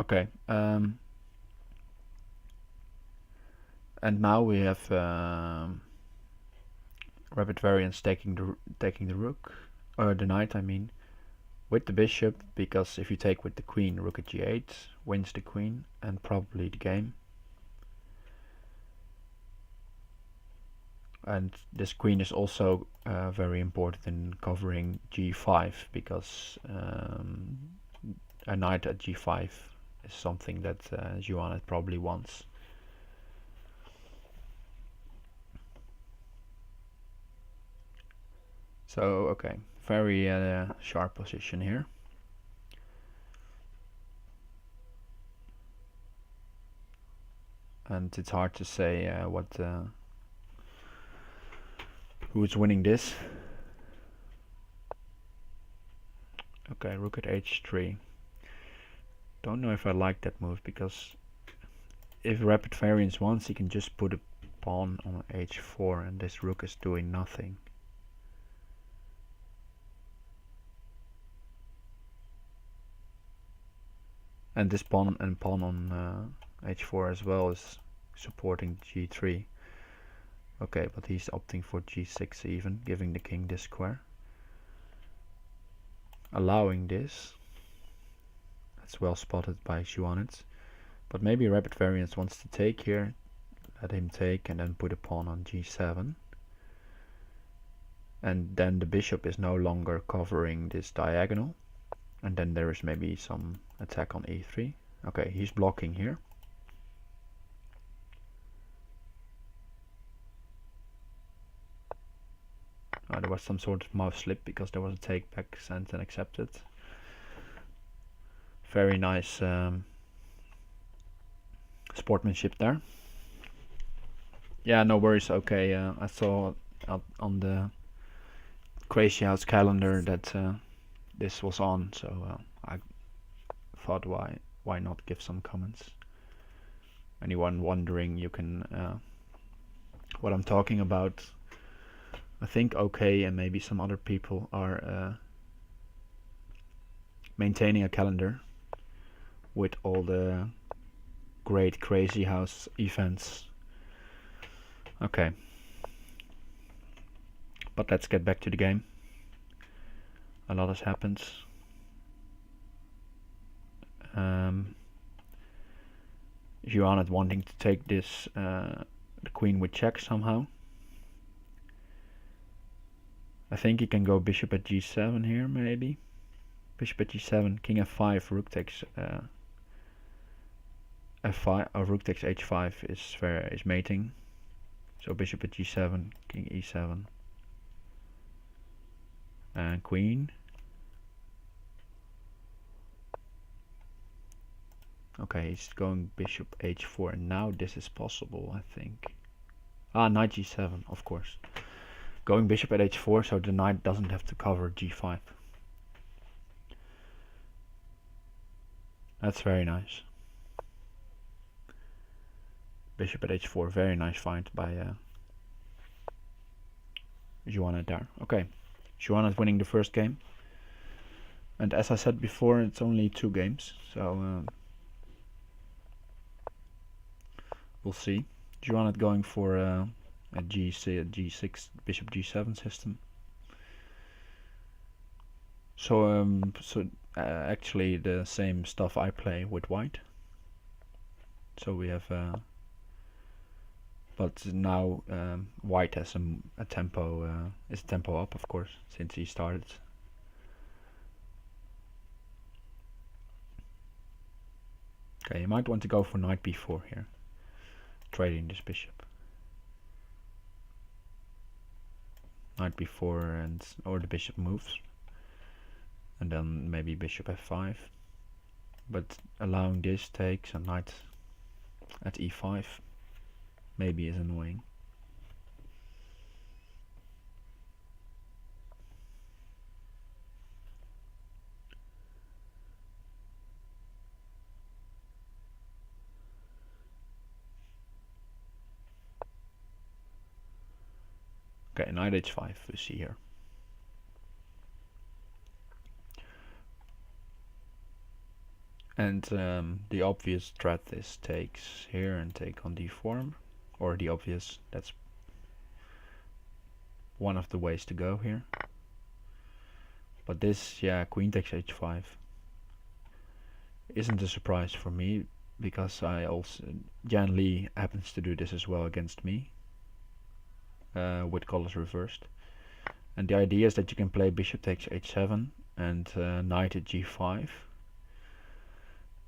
Okay. And now we have RapidVariants taking the rook, or the knight, I mean, with the bishop, because if you take with the queen, rook at g8 wins the queen and probably the game. And this queen is also very important in covering g5, because a knight at g5 is something that xuanet probably wants. So okay, very sharp position here. And it's hard to say who is winning this. Okay, rook at h3. Don't know if I like that move, because if RapidVariants wants, he can just put a pawn on h4 and this rook is doing nothing. And this pawn on h4 as well is supporting g3. Okay, but he's opting for g6 even, giving the king this square. Allowing this. That's well spotted by xuanet. But maybe RapidVariants wants to take here. Let him take and then put a pawn on g7. And then the bishop is no longer covering this diagonal. And then there is maybe some attack on e3. Okay, he's blocking here. There was some sort of mouse slip because there was a take back sent and accepted. Very nice sportsmanship there. Yeah, no worries. Okay, I saw on the Crazy House calendar that this was on, so I thought why not give some comments. Anyone wondering, you can what I'm talking about. I think OK and maybe some other people are maintaining a calendar with all the great Crazy House events. Okay, but let's get back to the game. A lot has happened. xuanet wanting to take this the queen with check somehow. I think he can go bishop at g7 here, maybe. Bishop at g7, king f5, rook takes f5, or rook takes h5 is mating. So bishop at g7, king e7, and queen. Okay, he's going bishop h4, and now this is possible, I think. Knight g7, of course. Going bishop at h4, so the knight doesn't have to cover g5. That's very nice. Bishop at h4, very nice find by xuanet there. Okay, xuanet winning the first game. And as I said before, it's only 2 games, so we'll see. xuanet going for a g6 bishop g7 system. So actually the same stuff I play with white. So we have but now white has a tempo is tempo up, of course, since he started. Okay, you might want to go for knight b4 here, trading this bishop. Knight b4 and or the bishop moves, and then maybe bishop f5. But allowing this takes, a knight at e5 maybe is annoying. Okay, knight h5 we see here. And the obvious threat is takes here and take on d4, or the obvious, that's one of the ways to go here. But this, yeah, queen takes h5 isn't a surprise for me, because I also, Jan Lee happens to do this as well against me, with colors reversed. And the idea is that you can play bishop takes h7 and knight at g5,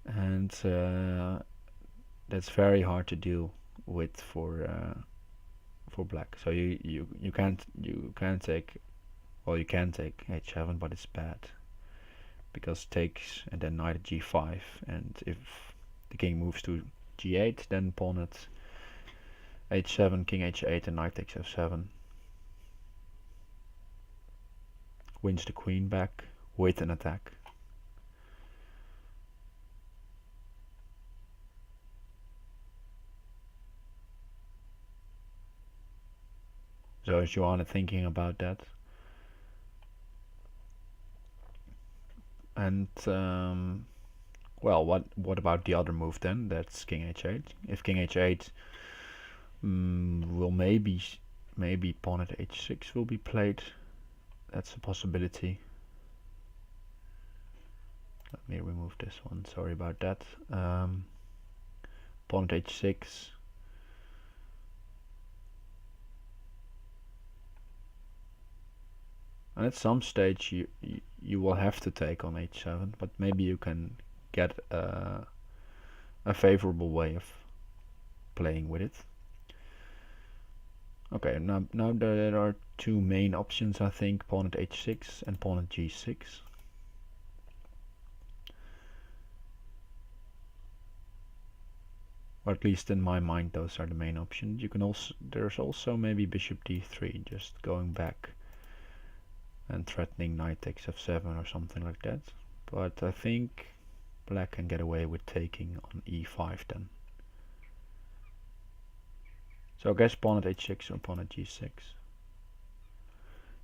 and that's very hard to deal with for black. So you can't take, well, you can take h7, but it's bad, because takes and then knight at g5, and if the king moves to g8, then pawn at h7, king h8, and knight takes f7 wins the queen back with an attack. So is Joanna thinking about that? And well, what about the other move then? That's king h8. If king h8, will maybe pawn at h6 will be played. That's a possibility. Let me remove this one. Sorry about that. Pawn at h6. And at some stage you will have to take on h7, but maybe you can get a favorable way of playing with it. Okay, now there are two main options, I think, pawn at h6 and pawn at g6. Or at least in my mind those are the main options. You can also, there's also maybe bishop d3, just going back and threatening knight takes f7 or something like that. But I think black can get away with taking on e5 then. So I guess pawn at h6 or pawn at g6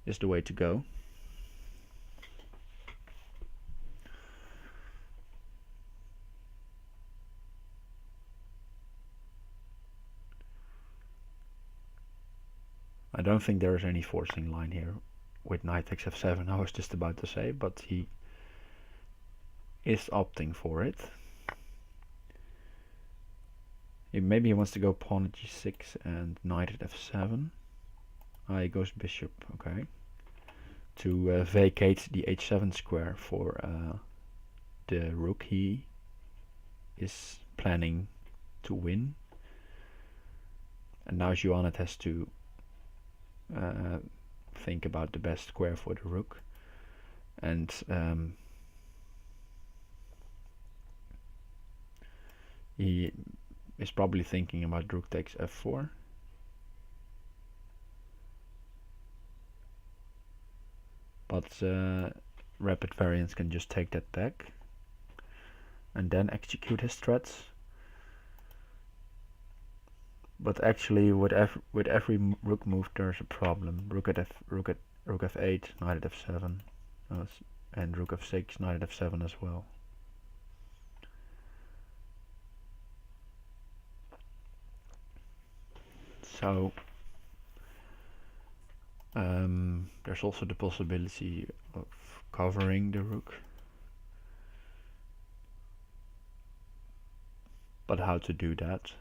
is the way to go. I don't think there is any forcing line here with knight takes f7, I was just about to say, but he is opting for it. Maybe he wants to go pawn at g6 and knight at f7. He goes bishop, okay, to vacate the h7 square for the rook he is planning to win. And now xuanet has to think about the best square for the rook, and he is probably thinking about rook takes f4. But RapidVariants can just take that back and then execute his threats. But actually, with every rook move, there's a problem. Rook at f8, knight at f7, and rook f6, knight at f7 as well. So there's also the possibility of covering the rook. But how to do that?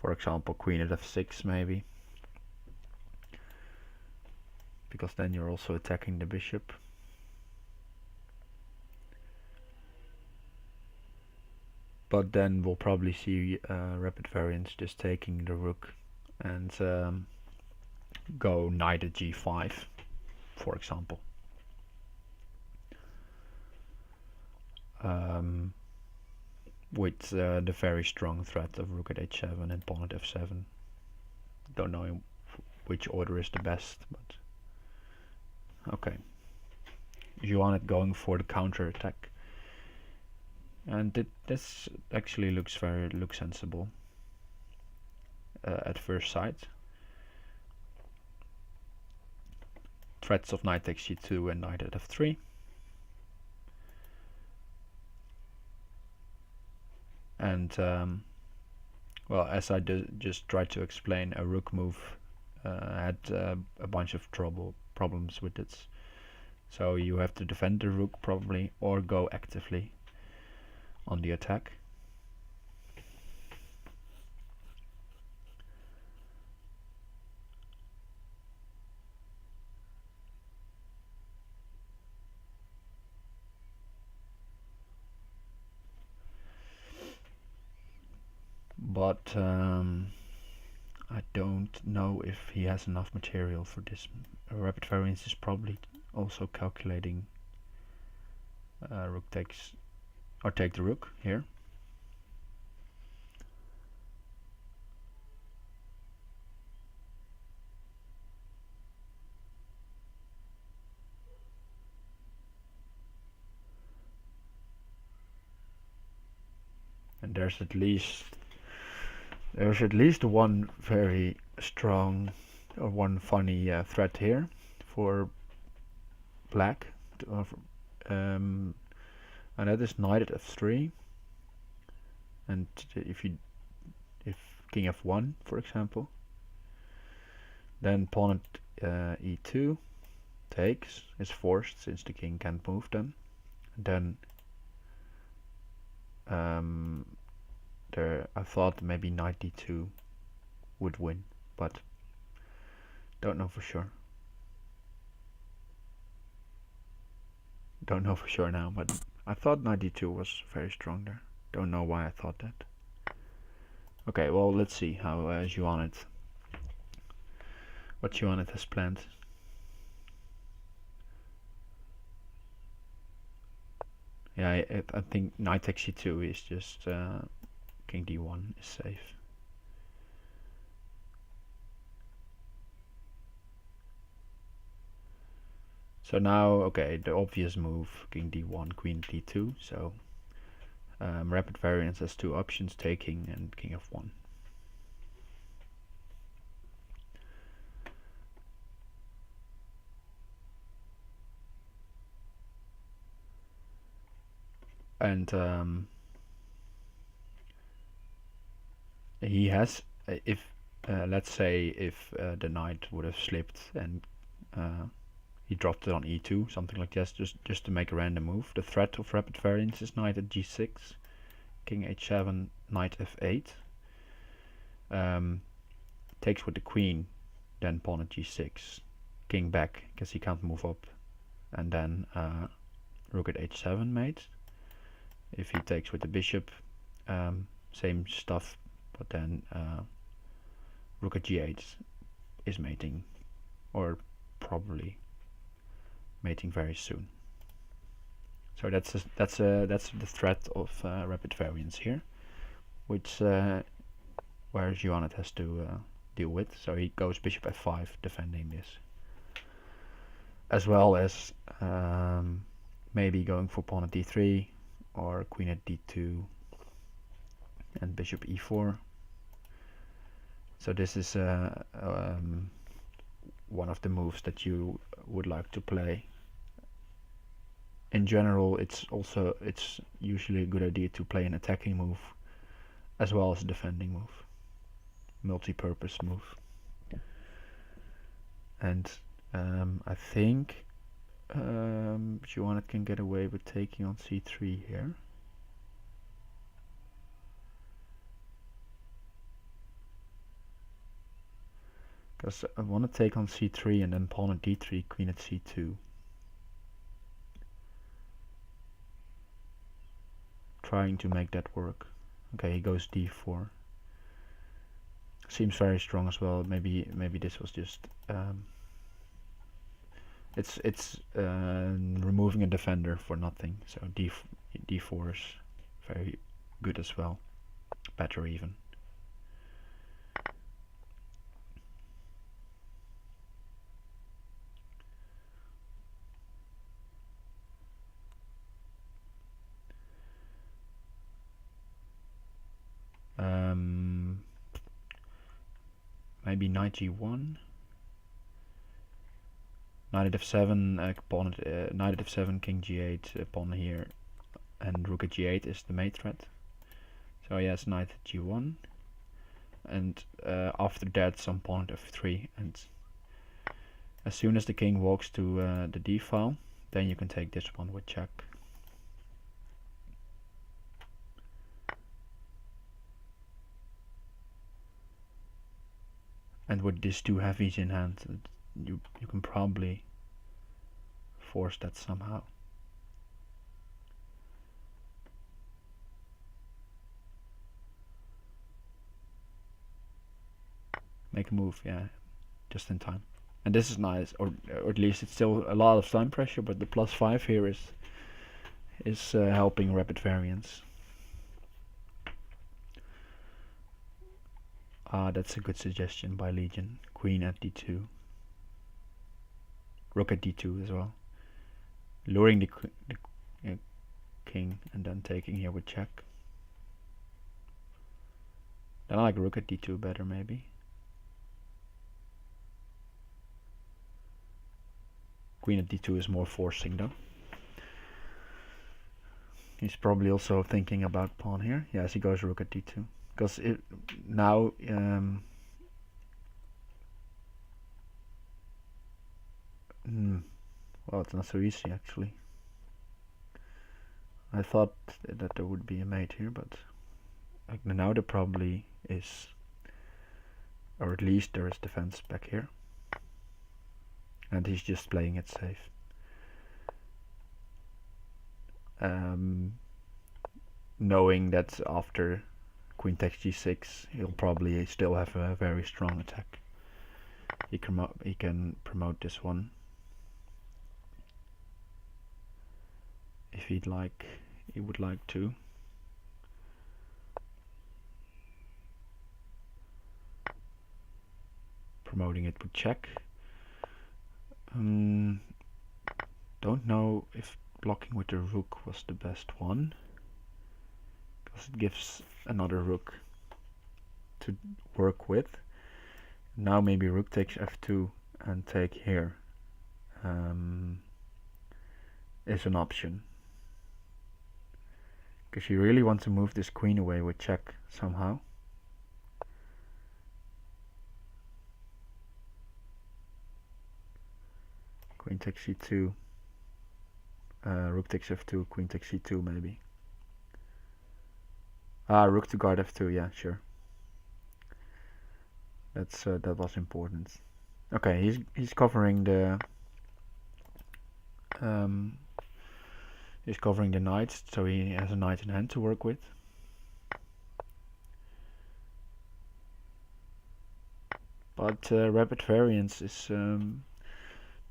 For example, queen at f6 maybe, because then you're also attacking the bishop. But then we'll probably see RapidVariants just taking the rook and go knight at g5, for example. With the very strong threat of rook at h7 and pawn at f7. Don't know which order is the best, but okay. xuanet going for the counter attack, and this actually looks sensible at first sight. threats of knight takes c2 and knight at f3. And well, as I just tried to explain, a rook move had a bunch of problems with it. So you have to defend the rook probably, or go actively on the attack. But I don't know if he has enough material for this. RapidVariants is probably also calculating rook takes, or take the rook here. And there's at least one very strong or one funny threat here for black, and that is knight at f3. And if king f1, for example, then pawn at e2 takes, is forced since the king can't move then. And then I thought maybe knight d2 would win, but don't know for sure. Don't know for sure now, but I thought knight d2 was very strong there. Don't know why I thought that. Okay, well, let's see how what xuanet has planned. Yeah, I think knight takes c2 is just king d1 is safe. So now, okay, the obvious move, king d1, queen d2. So RapidVariants has two options, taking and king f1. And he has, if let's say if the knight would have slipped and he dropped it on e2, something like this, just to make a random move. The threat of RapidVariants is knight at g6, king h7, knight f8. Takes with the queen, then pawn at g6, king back because he can't move up, and then rook at h7 mate. If he takes with the bishop, same stuff, but then rook at g8 is mating, or probably mating very soon. So that's the threat of RapidVariants here, which where xuanet has to deal with. So he goes bishop f5 defending this, as well as maybe going for pawn at d3 or queen at d2 and bishop e4. So this is one of the moves that you would like to play. In general, it's usually a good idea to play an attacking move as well as a defending move, multi-purpose move. And I think xuanet can get away with taking on c3 here. Because I want to take on c3 and then pawn at d3, queen at c2. Trying to make that work. Okay, he goes d4. Seems very strong as well. Maybe this was just it's removing a defender for nothing. So d4 is very good as well. Better even. Maybe knight g1. Knight at f7, pawn at, knight at f7, king g8, pawn here, and rook at g8 is the mate threat. So yes, knight at g1, and after that some pawn at f3, and as soon as the king walks to the d file, then you can take this one with check. And with these two heavies in hand, you can probably force that somehow. Make a move, yeah, just in time. And this is nice, or at least it's still a lot of time pressure, but the +5 here is helping RapidVariants. That's a good suggestion by Legion. Queen at d2. Rook at d2 as well. Luring the king and then taking here with check. Then I like rook at d2 better maybe. Queen at d2 is more forcing though. He's probably also thinking about pawn here. Yes, he goes rook at d2. Because now well, it's not so easy actually. I thought that there would be a mate here, but now there probably is, or at least there is defense back here, and he's just playing it safe. Knowing that after queen takes g6 he'll probably still have a very strong attack. He can promote this one if he would like to. Promoting it with check. Don't know if blocking with the rook was the best one, because it gives another rook to work with. Now maybe rook takes f2 and take here is an option, because you really want to move this queen away with check somehow. Queen takes c2, rook takes f2, queen takes c2 maybe. Rook to guard f2, yeah, sure. That's that was important. Okay, he's covering the knight, so he has a knight in hand to work with. But RapidVariants is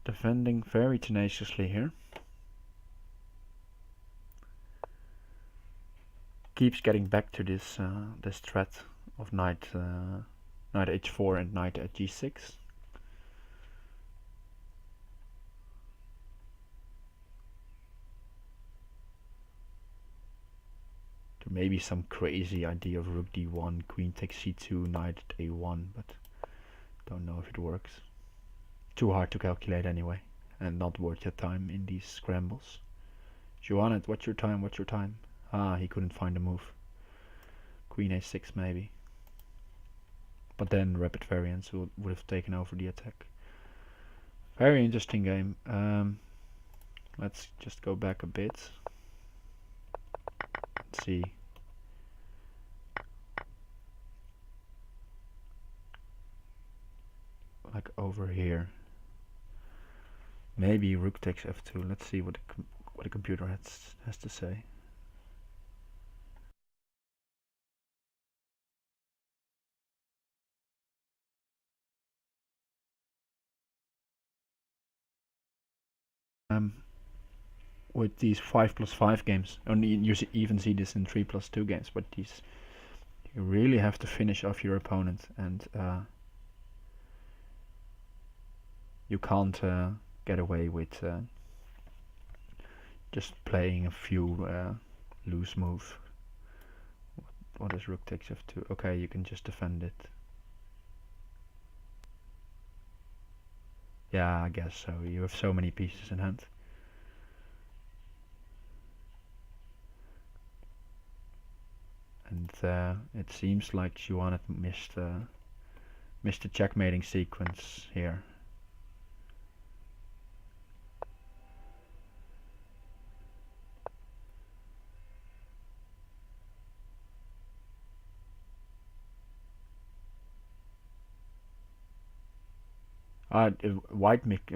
defending very tenaciously here. Keeps getting back to this this threat of knight h4 and knight at g6. There may be some crazy idea of rook d1, queen takes c2, knight at a1, but don't know if it works. Too hard to calculate anyway, and not worth your time in these scrambles. Xuanet, what's your time? What's your time? He couldn't find a move. Queen a6 maybe. But then RapidVariants would have taken over the attack. Very interesting game. Let's just go back a bit. Let's see. Like over here. Maybe rook takes f2. Let's see what the computer has to say. With these 5+5 games, only you even see this in 3+2 games, but these you really have to finish off your opponent, and you can't get away with just playing a few loose moves. What is rook takes f2? Okay, you can just defend it. Yeah, I guess so. You have so many pieces in hand. And it seems like xuanet missed the checkmating sequence here. White mic.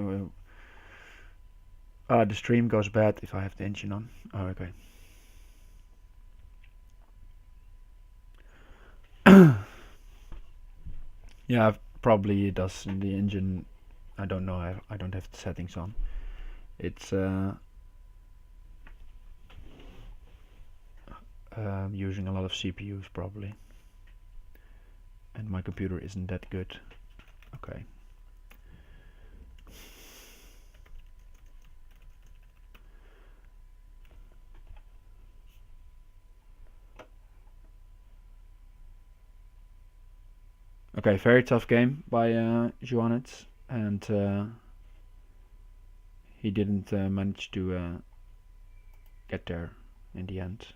The stream goes bad if I have the engine on. Oh, okay. Yeah, probably it does in the engine. I don't know. I don't have the settings on. It's using a lot of CPUs probably, and my computer isn't that good. Okay. Okay, very tough game by xuanet, and he didn't manage to get there in the end.